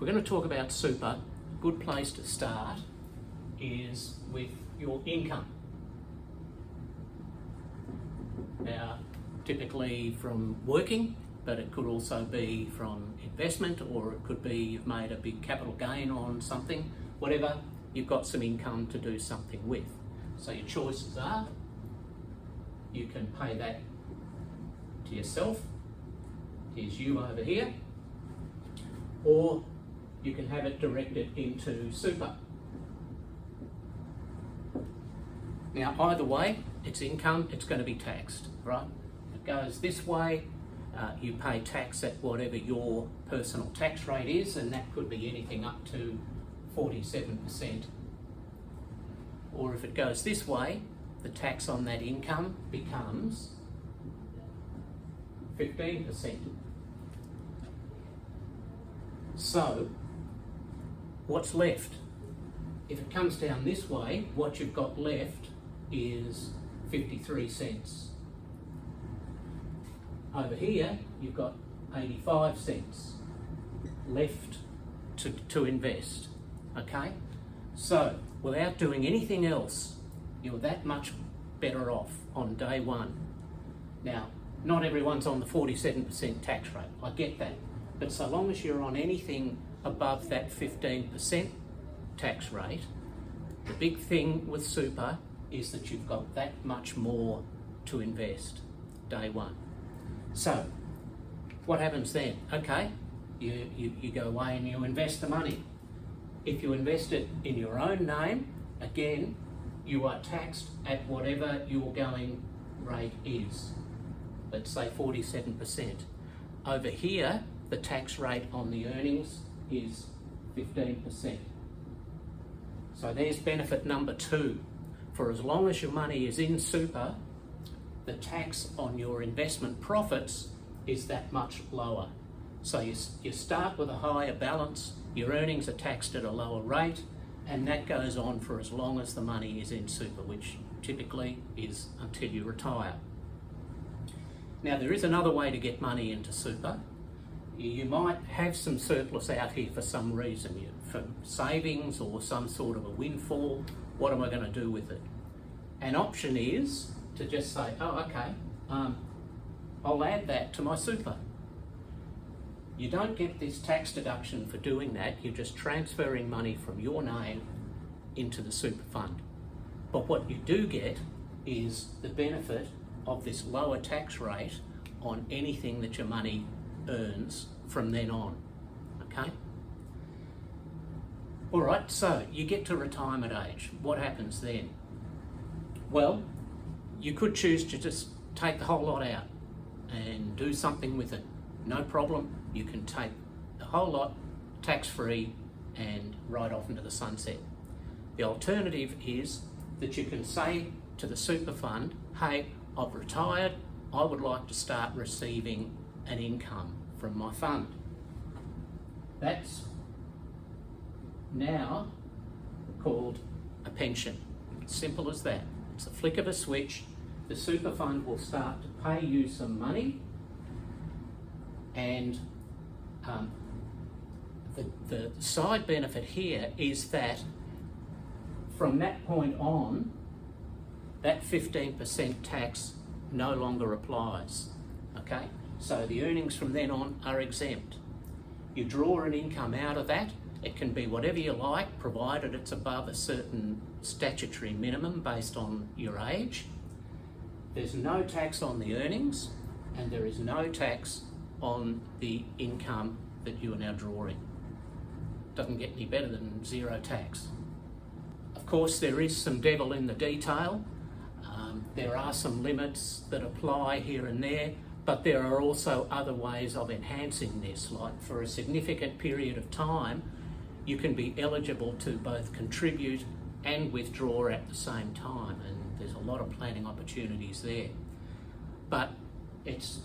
If we're going to talk about super, a good place to start is with your income. Now, typically from working, but it could also be from investment, or it could be you've made a big capital gain on something, whatever, you've got some income to do something with. So your choices are, you can pay that to yourself, here's you over here, or you can have it directed into super. Now either way, it's income, it's going to be taxed, right? If it goes this way, you pay tax at whatever your personal tax rate is, and that could be anything up to 47%. Or if it goes this way, the tax on that income becomes 15%. So, what's left? If it comes down this way, what you've got left is 53 cents. Over here, you've got 85 cents left to invest, okay? So, without doing anything else, you're that much better off on day one. Now, not everyone's on the 47% tax rate, I get that. But so long as you're on anything above that 15% tax rate, the big thing with super is that you've got that much more to invest day one. So, what happens then? Okay, you go away and you invest the money. If you invest it in your own name, again, you are taxed at whatever your going rate is. Let's say 47%. Over here, the tax rate on the earnings is 15%. So there's benefit number 2. For as long as your money is in super, the tax on your investment profits is that much lower. So you start with a higher balance, your earnings are taxed at a lower rate, and that goes on for as long as the money is in super, which typically is until you retire. Now, there is another way to get money into super. You might have some surplus out here for some reason, for savings or some sort of a windfall. What am I going to do with it? An option is to just say, oh, okay, I'll add that to my super. You don't get this tax deduction for doing that, you're just transferring money from your name into the super fund. But what you do get is the benefit of this lower tax rate on anything that your money earns from then on, okay? All right, so you get to retirement age. What happens then? Well, you could choose to just take the whole lot out and do something with it. No problem, you can take the whole lot tax-free and ride off into the sunset. The alternative is that you can say to the super fund, hey, I've retired, I would like to start receiving an income from my fund. That's now called a pension. Simple as that. It's a flick of a switch. The super fund will start to pay you some money, and the side benefit here is that from that point on, that 15% tax no longer applies, okay? So the earnings from then on are exempt. You draw an income out of that, it can be whatever you like, provided it's above a certain statutory minimum based on your age. There's no tax on the earnings, and there is no tax on the income that you are now drawing. Doesn't get any better than zero tax. Of course, there is some devil in the detail. There are some limits that apply here and there, but there are also other ways of enhancing this, like for a significant period of time, you can be eligible to both contribute and withdraw at the same time, and there's a lot of planning opportunities there. But it's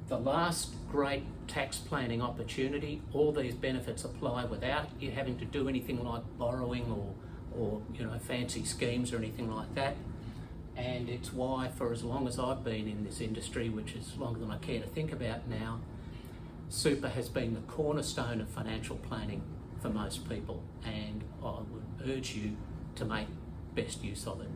the last great tax planning opportunity. All these benefits apply without you having to do anything like borrowing or fancy schemes or anything like that. And it's why, for as long as I've been in this industry, which is longer than I care to think about now, super has been the cornerstone of financial planning for most people, and I would urge you to make best use of it.